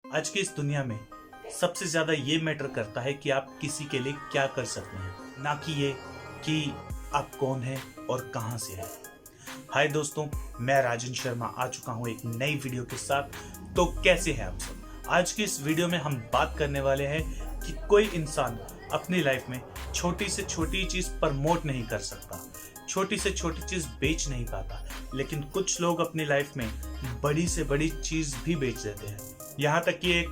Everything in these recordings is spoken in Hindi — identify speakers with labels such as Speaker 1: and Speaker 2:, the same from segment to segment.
Speaker 1: आज की इस दुनिया में सबसे ज्यादा ये मैटर करता है कि आप किसी के लिए क्या कर सकते हैं, ना कि ये कि आप कौन हैं और कहां से हैं। हाय दोस्तों, मैं राजन शर्मा आ चुका हूं एक नई वीडियो के साथ। तो कैसे हैं आप सब। आज की इस वीडियो में हम बात करने वाले हैं कि कोई इंसान अपनी लाइफ में छोटी से छोटी चीज प्रमोट नहीं कर सकता, छोटी से छोटी चीज बेच नहीं पाता, लेकिन कुछ लोग अपनी लाइफ में बड़ी से बड़ी चीज भी बेच देते हैं। यहाँ तक कि एक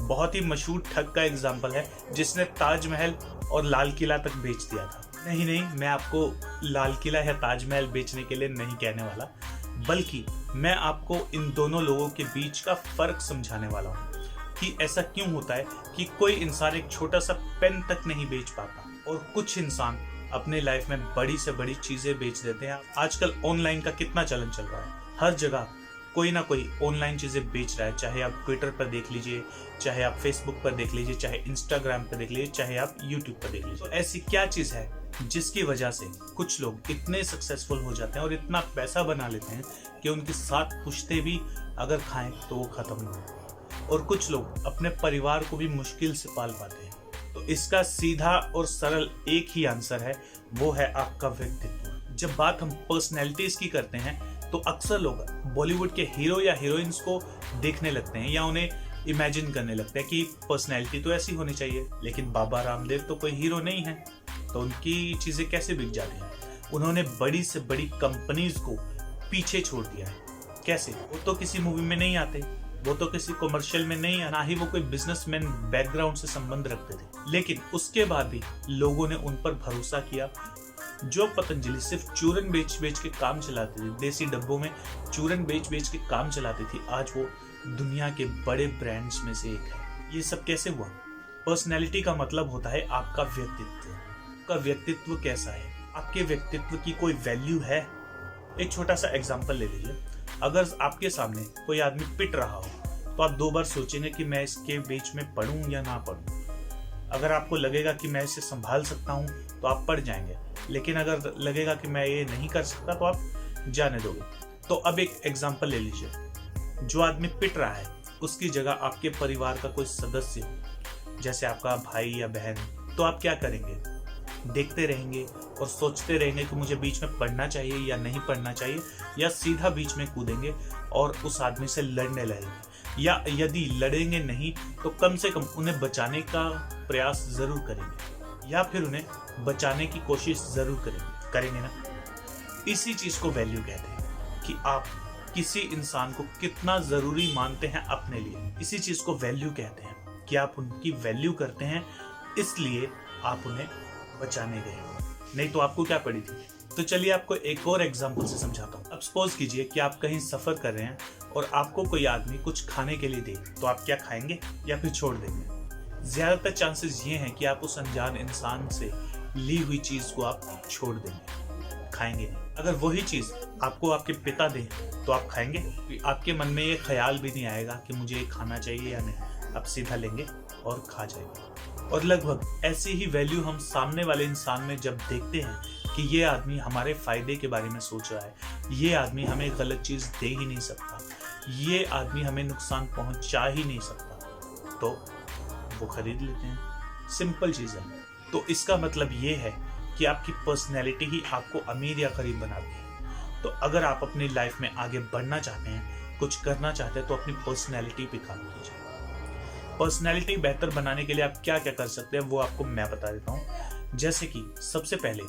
Speaker 1: बहुत ही मशहूर ठग का एग्जाम्पल है जिसने ताजमहल और लाल किला तक बेच दिया था। नहीं, मैं आपको लाल किला या ताजमहल बेचने के लिए नहीं कहने वाला, बल्कि मैं आपको इन दोनों लोगों के बीच का फर्क समझाने वाला हूँ कि ऐसा क्यों होता है कि कोई इंसान एक छोटा सा पेन तक नहीं बेच पाता और कुछ इंसान अपने लाइफ में बड़ी से बड़ी चीजें बेच देते हैं। आजकल ऑनलाइन का कितना चलन चल रहा है, हर जगह कोई ना कोई ऑनलाइन चीजें बेच रहा है। चाहे आप ट्विटर पर देख लीजिए, चाहे आप फेसबुक पर देख लीजिए, चाहे इंस्टाग्राम पर देख लीजिए, चाहे आप यूट्यूब पर देख लीजिए। तो ऐसी क्या चीज है जिसकी वजह से कुछ लोग इतने सक्सेसफुल हो जाते हैं और इतना पैसा बना लेते हैं कि उनके साथ पुश्ते भी अगर खाएं तो वो खत्म नहीं होते, और कुछ लोग अपने परिवार को भी मुश्किल से पाल पाते हैं। तो इसका सीधा और सरल एक ही आंसर है, वो है आपका व्यक्तित्व। जब बात हम पर्सनैलिटीज की करते हैं तो अक्सर लोग बॉलीवुड के हीरो या हीरोइंस को देखने लगते हैं या उन्हें इमेजिन करने लगते हैं कि पर्सनैलिटी तो ऐसी होनी चाहिए। लेकिन बाबा रामदेव तो कोई हीरो नहीं है, तो उनकी चीजें कैसे बिक जाती हैं। उन्होंने बड़ी से बड़ी कंपनीज को पीछे छोड़ दिया है। कैसे? वो तो किसी मूवी में नहीं आते, वो तो किसी कमर्शियल में नहीं है, ना ही वो कोई बिजनेसमैन बैकग्राउंड से संबंध रखते थे, लेकिन उसके बाद भी लोगों ने उन पर भरोसा किया। जो पतंजलि सिर्फ चूरन बेच बेच के काम चलाती थी, देसी डब्बों में चूरन बेच बेच के काम चलाती थी, आज वो दुनिया के बड़े ब्रांड्स में से एक है। ये सब कैसे हुआ? पर्सनैलिटी का मतलब होता है आपका व्यक्तित्व। आपका व्यक्तित्व कैसा है, आपके व्यक्तित्व की कोई वैल्यू है। एक छोटा सा एग्जाम्पल ले लीजिए। अगर आपके सामने कोई आदमी पिट रहा हो तो आप 2 बार सोचेंगे कि मैं इसके बीच में पढ़ूं या ना पढ़ूं। अगर आपको लगेगा कि मैं इसे संभाल सकता हूं तो आप पढ़ जाएंगे, लेकिन अगर लगेगा कि मैं ये नहीं कर सकता तो आप जाने दोगे। तो अब एक एग्जाम्पल ले लीजिए। जो आदमी पिट रहा है उसकी जगह आपके परिवार का कोई सदस्य हो, जैसे आपका भाई या बहन, तो आप क्या करेंगे? देखते रहेंगे और सोचते रहेंगे कि मुझे बीच में पढ़ना चाहिए या नहीं पढ़ना चाहिए, या सीधा बीच में कूदेंगे और उस आदमी से लड़ने लगेंगे, या यदि लड़ेंगे नहीं तो कम से कम उन्हें बचाने का प्रयास जरूर करेंगे, या फिर उन्हें बचाने की कोशिश जरूर करेंगे ना। इसी चीज को वैल्यू कहते हैं कि आप किसी इंसान को कितना जरूरी मानते हैं अपने लिए। इसी चीज को वैल्यू कहते हैं कि आप उनकी वैल्यू करते हैं, इसलिए आप उन्हें बचाने गए, नहीं तो आपको क्या पड़ी थी। तो चलिए आपको एक और एग्जांपल से समझाता हूँ। अब सपोज कीजिए कि आप कहीं सफर कर रहे हैं और आपको कोई आदमी कुछ खाने के लिए दे, तो आप क्या खाएंगे या फिर छोड़ देंगे? ज्यादातर चांसेस ये हैं कि आप उस अनजान इंसान से ली हुई चीज को आप छोड़ देंगे, खाएंगे नहीं। अगर वही चीज आपको आपके पिता दें तो आप खाएंगे? आपके मन में ये ख्याल भी नहीं आएगा कि मुझे ये खाना चाहिए या नहीं, आप सीधा लेंगे और खा जाएंगे। और लगभग ऐसी ही वैल्यू हम सामने वाले इंसान में जब देखते हैं कि ये आदमी हमारे फायदे के बारे में सोच रहा है, ये आदमी हमें गलत चीज दे ही नहीं सकता, ये आदमी हमें नुकसान पहुंचा ही नहीं सकता, तो वो खरीद लेते हैं। सिंपल चीज है। तो इसका मतलब ये है कि आपकी पर्सनैलिटी ही आपको अमीर या गरीब बनाती है। तो अगर आप अपनी लाइफ में आगे बढ़ना चाहते हैं, कुछ करना चाहते हैं, तो अपनी पर्सनैलिटी पे काम कीजिए। पर्सनैलिटी बेहतर बनाने के लिए आप क्या क्या कर सकते हैं वो आपको मैं बता देता हूँ। जैसे कि सबसे पहले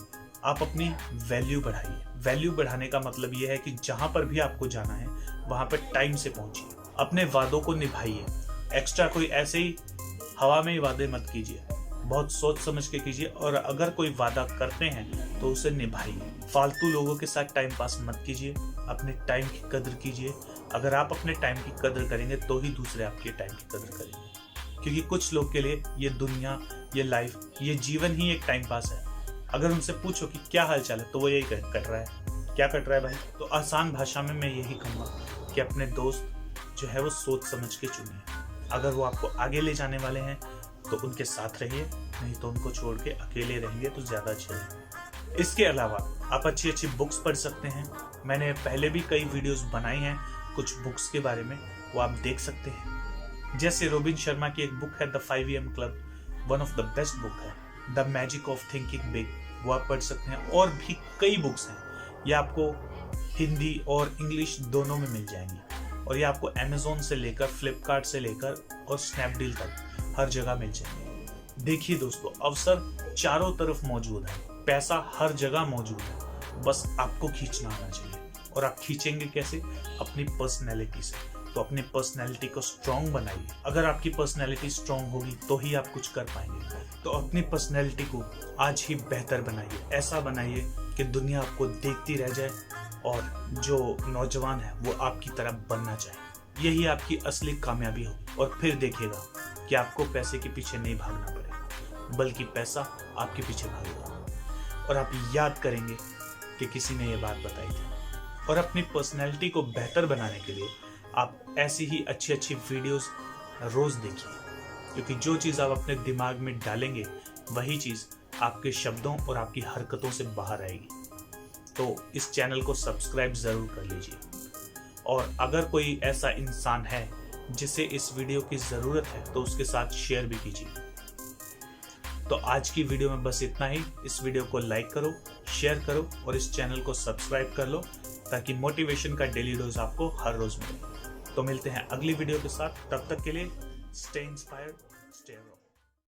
Speaker 1: आप अपनी वैल्यू बढ़ाइए। वैल्यू बढ़ाने का मतलब ये है कि जहां पर भी आपको जाना है वहां पर टाइम से पहुंचिए, अपने वादों को निभाइए। एक्स्ट्रा कोई ऐसे ही हवा में ही वादे मत कीजिए, बहुत सोच समझ के कीजिए, और अगर कोई वादा करते हैं तो उसे निभाइए। फालतू लोगों के साथ टाइम पास मत कीजिए, अपने टाइम की कदर कीजिए। अगर आप अपने टाइम की कदर करेंगे तो ही दूसरे आपके टाइम की कदर करेंगे, क्योंकि कुछ लोग के लिए ये दुनिया, ये लाइफ, ये जीवन ही एक टाइम पास है। अगर उनसे पूछो कि क्या हाल चाल है तो वो यही कट रहा है। क्या कट रहा है भाई? तो आसान भाषा में मैं यही कहूँगा कि अपने दोस्त जो है वो सोच समझ के चुनिए। अगर वो आपको आगे ले जाने वाले हैं तो उनके साथ रहिए, नहीं तो उनको छोड़ के अकेले रहेंगे तो ज्यादा अच्छा है। इसके अलावा आप अच्छी अच्छी बुक्स पढ़ सकते हैं। मैंने पहले भी कई वीडियोस बनाई हैं कुछ बुक्स के बारे में, वो आप देख सकते हैं। जैसे रोबिन शर्मा की एक बुक है the 5 AM club, one of the best book है। The magic of thinking big, वो आप पढ़ सकते हैं। और भी कई बुक्स हैं, ये आपको हिंदी और इंग्लिश दोनों में मिल जाएंगी। और ये आपको अमेज़ॉन से लेकर, फ्लिपकार्ट से लेकर और स्नैपडील तक हर जगह मिल जाएंगे। देखिए दोस्तों, अवसर चारों तरफ मौजूद है, पैसा हर जगह मौजूद है, बस आपको खींचना आना चाहिए। और आप खींचेंगे कैसे? अपनी पर्सनैलिटी से। तो अपनी पर्सनैलिटी को स्ट्रॉन्ग बनाइए। अगर आपकी पर्सनैलिटी स्ट्रॉन्ग होगी तो ही आप कुछ कर पाएंगे। तो अपनी पर्सनैलिटी को आज ही बेहतर बनाइए, ऐसा बनाइए कि दुनिया आपको देखती रह जाए और जो नौजवान है वो आपकी तरह बनना चाहे। यही आपकी असली कामयाबी हो। और फिर देखिएगा कि आपको पैसे के पीछे नहीं भागना पड़ेगा, बल्कि पैसा आपके पीछे भागेगा। और आप याद करेंगे कि किसी ने ये बात बताई थी। और अपनी पर्सनैलिटी को बेहतर बनाने के लिए आप ऐसी ही अच्छी अच्छी वीडियोस रोज देखिए, क्योंकि जो चीज़ आप अपने दिमाग में डालेंगे वही चीज़ आपके शब्दों और आपकी हरकतों से बाहर आएगी। तो इस चैनल को सब्सक्राइब ज़रूर कर लीजिए। और अगर कोई ऐसा इंसान है जिसे इस वीडियो की ज़रूरत है तो उसके साथ शेयर भी कीजिए। तो आज की वीडियो में बस इतना ही। इस वीडियो को लाइक करो, शेयर करो और इस चैनल को सब्सक्राइब कर लो, ताकि मोटिवेशन का डेली डोज आपको हर रोज मिले। तो मिलते हैं अगली वीडियो के साथ, तब तक के लिए स्टे इंस्पायर्ड, स्टे रॉक।